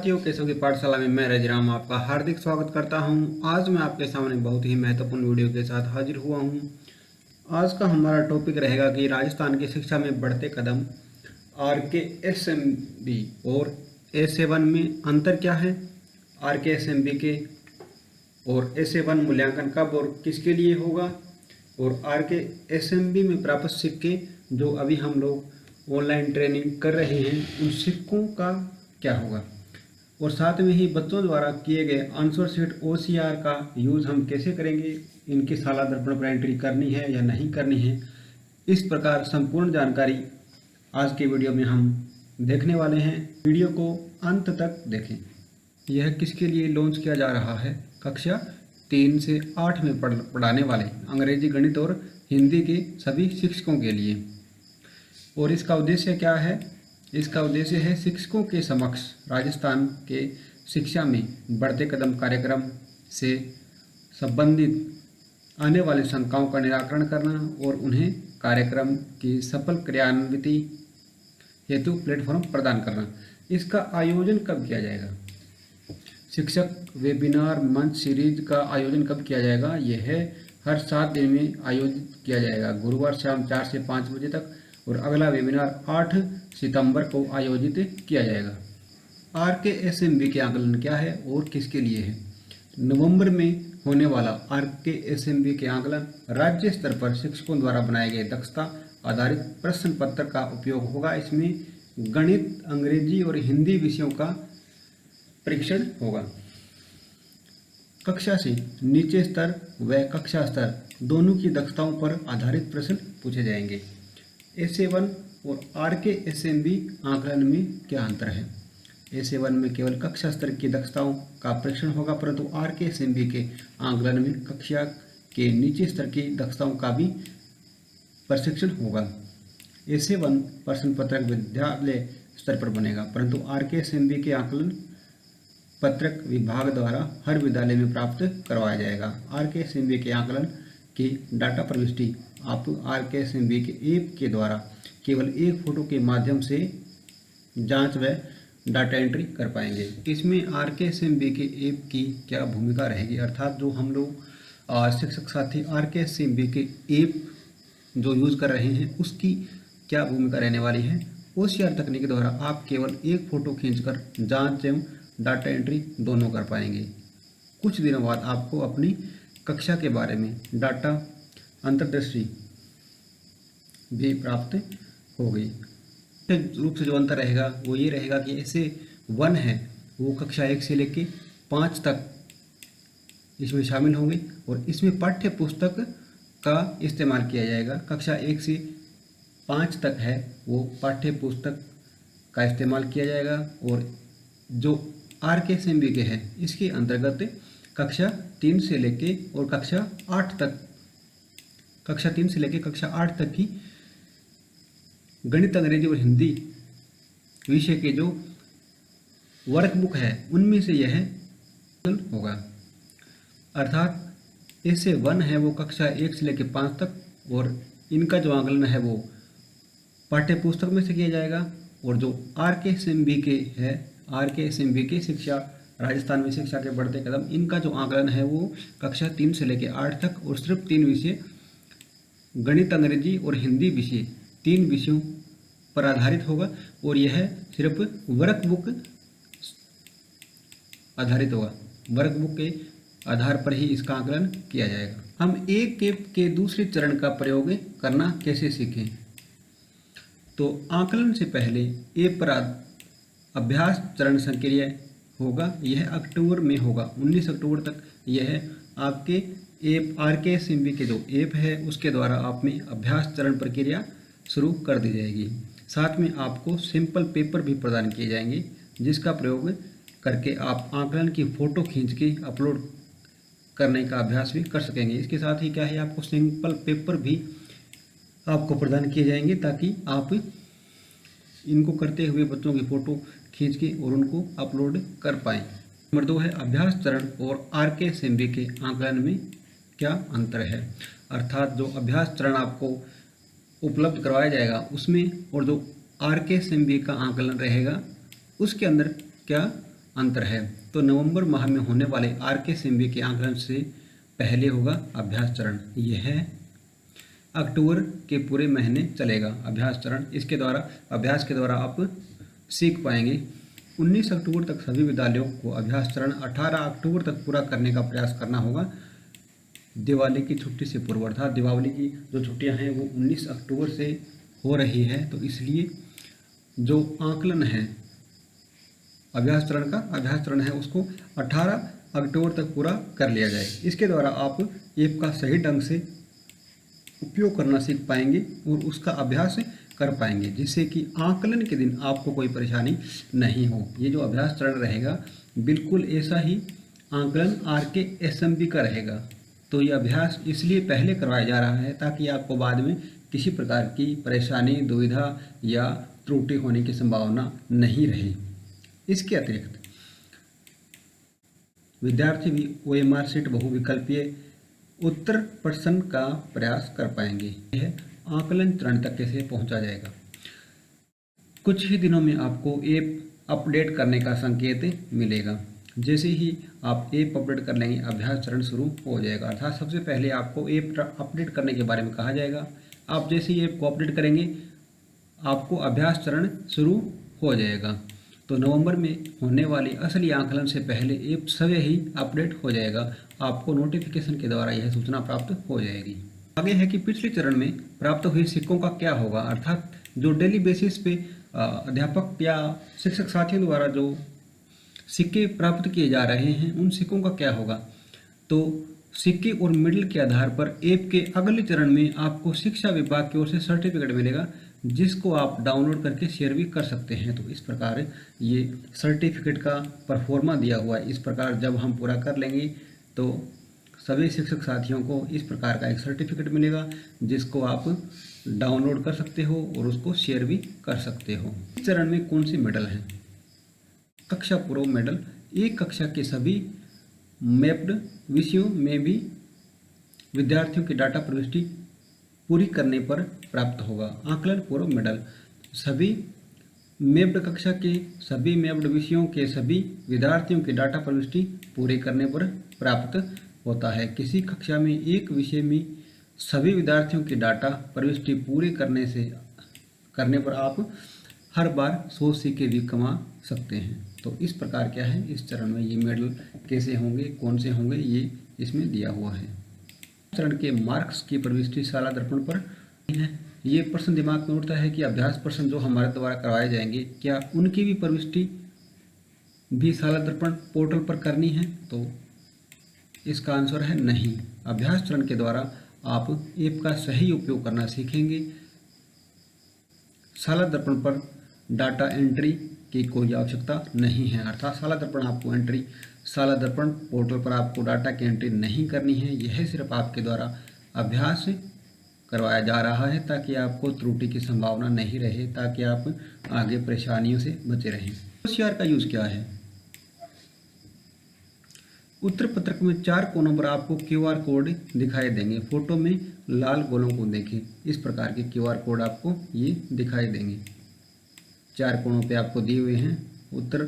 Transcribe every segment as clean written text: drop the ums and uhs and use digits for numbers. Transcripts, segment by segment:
साथियों, केशव की पाठशाला में मैं रजराम आपका हार्दिक स्वागत करता हूं। आज मैं आपके सामने बहुत ही महत्वपूर्ण वीडियो के साथ हाजिर हुआ हूं। आज का हमारा टॉपिक रहेगा कि राजस्थान की शिक्षा में बढ़ते कदम, RKSMB और A7 में अंतर क्या है, RKSMB के और A7 मूल्यांकन कब और किसके लिए होगा, और RKSMB में प्राप्त सिक्के जो अभी हम लोग ऑनलाइन ट्रेनिंग कर रहे हैं उन सिक्कों का क्या होगा, और साथ में ही बच्चों द्वारा किए गए आंसर शीट OCR का यूज़ हम कैसे करेंगे, इनकी साला दर्पण पर एंट्री करनी है या नहीं करनी है। इस प्रकार संपूर्ण जानकारी आज के वीडियो में हम देखने वाले हैं। वीडियो को अंत तक देखें। यह किसके लिए लॉन्च किया जा रहा है? कक्षा 3 से 8 में पढ़ाने वाले अंग्रेजी, गणित और हिंदी के सभी शिक्षकों के लिए। और इसका उद्देश्य क्या है? इसका उद्देश्य है शिक्षकों के समक्ष राजस्थान के शिक्षा में बढ़ते कदम कार्यक्रम से संबंधित आने वाली शंकाओं का निराकरण करना और उन्हें कार्यक्रम की सफल क्रियान्विति हेतु प्लेटफॉर्म प्रदान करना। इसका आयोजन कब किया जाएगा? शिक्षक वेबिनार मंच सीरीज का आयोजन कब किया जाएगा? यह हर 7 दिन में आयोजित किया जाएगा, गुरुवार शाम 4 से 5 बजे तक, और अगला वेबिनार 8 सितंबर को आयोजित किया जाएगा। RKSMB के आकलन क्या है और किसके लिए है? नवंबर में होने वाला RKSMB के आकलन राज्य स्तर पर शिक्षकों द्वारा बनाए गए दक्षता आधारित प्रश्न पत्र का उपयोग होगा। इसमें गणित, अंग्रेजी और हिंदी विषयों का परीक्षण होगा। कक्षा से नीचे स्तर व कक्षा स्तर दोनों की दक्षताओं पर आधारित प्रश्न पूछे जाएंगे। A7 और RKSMB आकलन में क्या अंतर है? A7 में केवल कक्षा स्तर की दक्षताओं का परीक्षण होगा, परंतु RKSMB के आकलन में कक्षा के नीचे स्तर की दक्षताओं का भी प्रशिक्षण होगा। A7 प्रश्न पत्रक विद्यालय स्तर पर बनेगा, परंतु RKSMB के आकलन पत्रक विभाग द्वारा हर विद्यालय में प्राप्त करवाया जाएगा। RKSMB के आकलन की डाटा प्रविष्टि आप RKSMB के ऐप के द्वारा केवल एक फोटो के माध्यम से जांच व डाटा एंट्री कर पाएंगे। इसमें RKSMB के ऐप की क्या भूमिका रहेगी, अर्थात जो हम लोग शिक्षक साथी RKSMB के ऐप जो यूज़ कर रहे हैं उसकी क्या भूमिका रहने वाली है? OCR तकनीक द्वारा आप केवल एक फ़ोटो खींचकर जांच एवं डाटा एंट्री दोनों कर पाएंगे। कुछ दिनों बाद आपको अपनी कक्षा के बारे में डाटा अंतर्दृष्टि भी प्राप्त होगी। रूप से जो अंतर रहेगा वो ये रहेगा कि A1 है वो कक्षा 1 से लेकर 5 तक इसमें शामिल होंगे और इसमें पाठ्य पुस्तक का इस्तेमाल किया जाएगा। कक्षा 1 से 5 तक है वो पाठ्य पुस्तक का इस्तेमाल किया जाएगा, और जो RKSMB के है इसके अंतर्गत कक्षा 3 से लेके और कक्षा 8 तक, कक्षा 3 से लेके कक्षा 8 तक की गणित, अंग्रेजी और हिंदी विषय के जो वर्कबुक है उनमें से यह होगा। अर्थात A1 है वो कक्षा 1 से लेकर 5 तक, और इनका जो आकलन है वो पाठ्य पुस्तक में से किया जाएगा, और जो RKSMB के है, RKSMB के शिक्षा राजस्थान में शिक्षा के बढ़ते कदम, इनका जो आकलन है वो कक्षा 3 से लेकर 8 तक और सिर्फ 3 विषय गणित, अंग्रेजी और हिंदी विषय 3 विषयों पर आधारित होगा, और यह सिर्फ वर्कबुक आधारित होगा। वर्कबुक के आधार पर ही इसका आकलन किया जाएगा। हम एक के दूसरे चरण का प्रयोग करना कैसे सीखें? तो आकलन से पहले एक पर अभ्यास चरण संक्रिय होगा। यह अक्टूबर में होगा, 19 अक्टूबर तक। यह आपके ऐप RKSMB के जो ऐप है उसके द्वारा आप में अभ्यास चरण प्रक्रिया शुरू कर दी जाएगी। साथ में आपको सिंपल पेपर भी प्रदान किए जाएंगे जिसका प्रयोग करके आप आकलन की फ़ोटो खींच के अपलोड करने का अभ्यास भी कर सकेंगे। इसके साथ ही क्या है, आपको सिंपल पेपर भी आपको प्रदान किए जाएंगे ताकि आप इनको करते हुए बच्चों की फ़ोटो खींच के और उनको अपलोड कर पाएँ। नंबर 2 है अभ्यास चरण और RKSMB के आकलन में क्या अंतर है, अर्थात जो अभ्यास चरण आपको उपलब्ध करवाया जाएगा उसमें और जो RKSMB का आकलन रहेगा उसके अंदर क्या अंतर है। तो नवंबर माह में होने वाले RKSMB के आकलन से पहले होगा अभ्यास चरण। यह अक्टूबर के पूरे महीने चलेगा अभ्यास चरण। इसके द्वारा अभ्यास के द्वारा आप सीख पाएंगे। 19 अक्टूबर तक सभी विद्यालयों को अभ्यास चरण 18 अक्टूबर तक पूरा करने का प्रयास करना होगा। दिवाली की छुट्टी से पूर्व, अर्थात दीपावली की जो छुट्टियां हैं वो 19 अक्टूबर से हो रही है, तो इसलिए जो आकलन है अभ्यास चरण है उसको 18 अक्टूबर तक पूरा कर लिया जाए। इसके द्वारा आप ऐप का सही ढंग से उपयोग करना सीख पाएंगे और उसका अभ्यास कर पाएंगे, जिससे कि आकलन के दिन आपको कोई परेशानी नहीं हो। ये जो अभ्यास चरण रहेगा बिल्कुल ऐसा ही आकलन RKSMB का रहेगा। तो ये अभ्यास इसलिए पहले करवाया जा रहा है ताकि आपको बाद में किसी प्रकार की परेशानी, दुविधा या त्रुटि होने की संभावना नहीं रहे। इसके अतिरिक्त विद्यार्थी भी OMR शीट बहुविकल्पीय उत्तर प्रश्न का प्रयास कर पाएंगे। यह आकलन चरण तक कैसे पहुंचा जाएगा। कुछ ही दिनों में आपको ऐप अपडेट करने का संकेत मिलेगा। जैसे ही आप ऐप अपडेट कर लेंगे अभ्यास चरण शुरू हो जाएगा। अर्थात सबसे पहले आपको ऐप अपडेट करने के बारे में कहा जाएगा। आप जैसे ही ऐप को अपडेट करेंगे आपको अभ्यास चरण शुरू हो जाएगा। तो नवंबर में होने वाली असली आकलन से पहले ऐप स्वयं ही अपडेट हो जाएगा। आपको नोटिफिकेशन के द्वारा यह सूचना प्राप्त हो जाएगी। आगे है कि पिछले चरण में प्राप्त हुए सिक्कों का क्या होगा, अर्थात जो डेली बेसिस पे अध्यापक या शिक्षक साथियों द्वारा जो सिक्के प्राप्त किए जा रहे हैं उन सिक्कों का क्या होगा। तो सिक्के और मेडल के आधार पर ऐप के अगले चरण में आपको शिक्षा विभाग की ओर से सर्टिफिकेट मिलेगा, जिसको आप डाउनलोड करके शेयर भी कर सकते हैं। तो इस प्रकार ये सर्टिफिकेट का परफॉर्मा दिया हुआ है। इस प्रकार जब हम पूरा कर लेंगे तो सभी शिक्षक साथियों को इस प्रकार का एक सर्टिफिकेट मिलेगा, जिसको आप डाउनलोड कर सकते हो और उसको शेयर भी कर सकते हो। इस चरण में कौन सी मेडल हैं। कक्षा पूर्व मेडल एक कक्षा के सभी मैप्ड विषयों में भी विद्यार्थियों की डाटा प्रविष्टि पूरी करने पर प्राप्त होगा। आकलन पूर्व मेडल सभी मैप्ड कक्षा के सभी मैप्ड विषयों के सभी विद्यार्थियों की डाटा प्रविष्टि पूरी करने पर प्राप्त होता है। किसी कक्षा में एक विषय में सभी विद्यार्थियों की डाटा प्रविष्टि पूरी करने पर आप हर बार 100 सिक्के भी कमा सकते हैं। तो इस प्रकार क्या है, इस चरण में ये मेडल कैसे होंगे, कौन से होंगे, ये इसमें दिया हुआ है। चरण के मार्क्स की प्रविष्टि शाला दर्पण पर है। ये प्रश्न दिमाग में उठता है कि अभ्यास प्रश्न जो हमारे द्वारा करवाए जाएंगे क्या उनकी भी प्रविष्टि भी शाला दर्पण पोर्टल पर करनी है। तो इसका आंसर है नहीं। अभ्यास चरण के द्वारा आप ऐप का सही उपयोग करना सीखेंगे। शाला दर्पण पर डाटा एंट्री की कोई आवश्यकता नहीं है, अर्थात शाला दर्पण आपको एंट्री शाला दर्पण पोर्टल पर आपको डाटा की एंट्री नहीं करनी है। यह सिर्फ आपके द्वारा अभ्यास करवाया जा रहा है ताकि आपको त्रुटि की संभावना नहीं रहे, ताकि आप आगे परेशानियों से बचे रहें। OCR का यूज़ क्या है। उत्तर पत्रक में 4 कोनों पर आपको QR कोड दिखाई देंगे। फोटो में लाल गोलों को देखें, इस प्रकार के QR कोड आपको ये दिखाई देंगे। 4 कोनों पे आपको दिए हुए हैं। उत्तर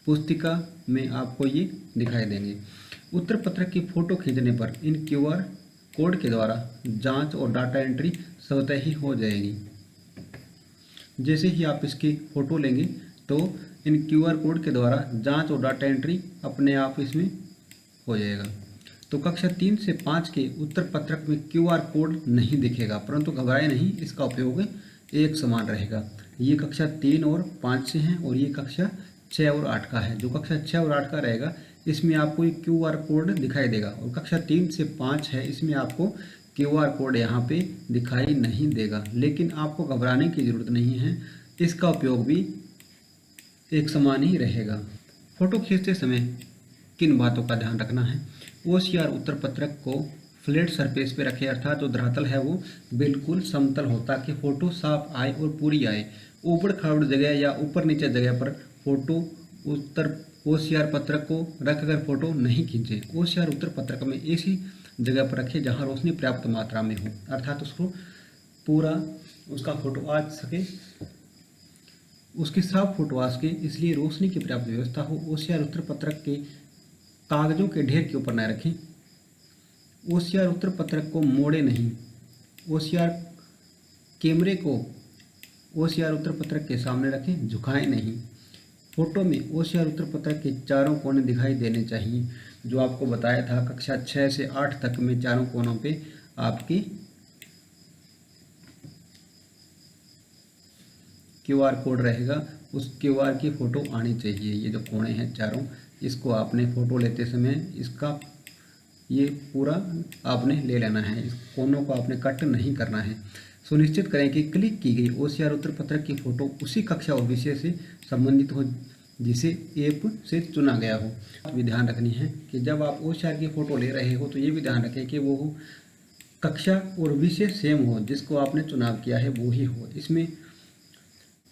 पुस्तिका में आपको ये दिखाई देंगे। उत्तर पत्रक की फ़ोटो खींचने पर इन QR कोड के द्वारा जांच और डाटा एंट्री स्वतः ही हो जाएगी। जैसे ही आप इसकी फ़ोटो लेंगे तो इन QR कोड के द्वारा जांच और डाटा एंट्री अपने आप इसमें हो जाएगा। तो कक्षा 3 से 5 के उत्तर पत्रक में QR कोड नहीं दिखेगा, परंतु घबराए नहीं, इसका उपयोग एक समान रहेगा। ये कक्षा 3 और 5 से हैं और ये कक्षा 6 और 8 का है। जो कक्षा 6 और 8 का रहेगा इसमें आपको एक QR कोड दिखाई देगा, और कक्षा 3 से 5 है इसमें आपको QR कोड यहाँ पे दिखाई नहीं देगा। लेकिन आपको घबराने की ज़रूरत नहीं है, इसका उपयोग भी एक समान ही रहेगा। फोटो खींचते समय किन बातों का ध्यान रखना है। OCR उत्तर पत्रक को फ्लैट सरफेस पे रखें, अर्थात जो धरातल है वो बिल्कुल समतल हो ताकि फ़ोटो साफ आए और पूरी आए। ऊबड़ खाबड़ जगह या ऊपर नीचे जगह पर फोटो उत्तर OCR पत्रक को रखकर फोटो नहीं खींचे। OCR उत्तर पत्रक में ऐसी जगह पर रखें जहां रोशनी पर्याप्त मात्रा में हो, अर्थात उसको पूरा उसका फोटो आ सके। उसकी साफ फोटो आ सके इसलिए रोशनी की पर्याप्त व्यवस्था हो। OCR उत्तर पत्रक के कागजों के ढेर के ऊपर न रखें। OCR उत्तर पत्रक को मोड़े नहीं। OCR कैमरे को OCR उत्तर पत्रक के सामने रखें, झुकाएं नहीं। फोटो में OCR उत्तर पत्रक के चारों कोने दिखाई देने चाहिए। जो आपको बताया था कक्षा 6 से 8 तक में चारों कोनों पे आपकी QR कोड रहेगा, उस QR की फ़ोटो आनी चाहिए। ये जो कोने हैं चारों, इसको आपने फ़ोटो लेते समय इसका ये पूरा आपने ले लेना है। इस कोनों को आपने कट नहीं करना है। सुनिश्चित करें कि क्लिक की गई OCR उत्तर पत्रक की फ़ोटो उसी कक्षा और विषय से संबंधित हो जिसे ऐप से चुना गया हो। भी ध्यान रखनी है कि जब आप OCR की फ़ोटो ले रहे हो तो ये भी ध्यान रखें कि वो कक्षा और विषय सेम हो, जिसको आपने चुनाव किया है वो ही हो, इसमें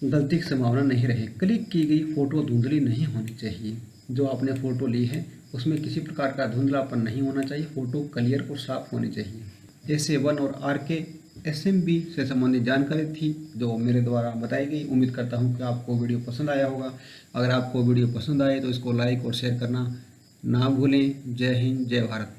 गलती की संभावना नहीं रहे। क्लिक की गई फ़ोटो धुंधली नहीं होनी चाहिए। जो आपने फ़ोटो ली है उसमें किसी प्रकार का धुंधलापन नहीं होना चाहिए। फ़ोटो क्लियर और साफ होनी चाहिए। SA1 और RK SMB से संबंधित जानकारी थी जो मेरे द्वारा बताई गई। उम्मीद करता हूँ कि आपको वीडियो पसंद आया होगा। अगर आपको वीडियो पसंद आए तो इसको लाइक और शेयर करना ना भूलें। जय हिंद, जय भारत।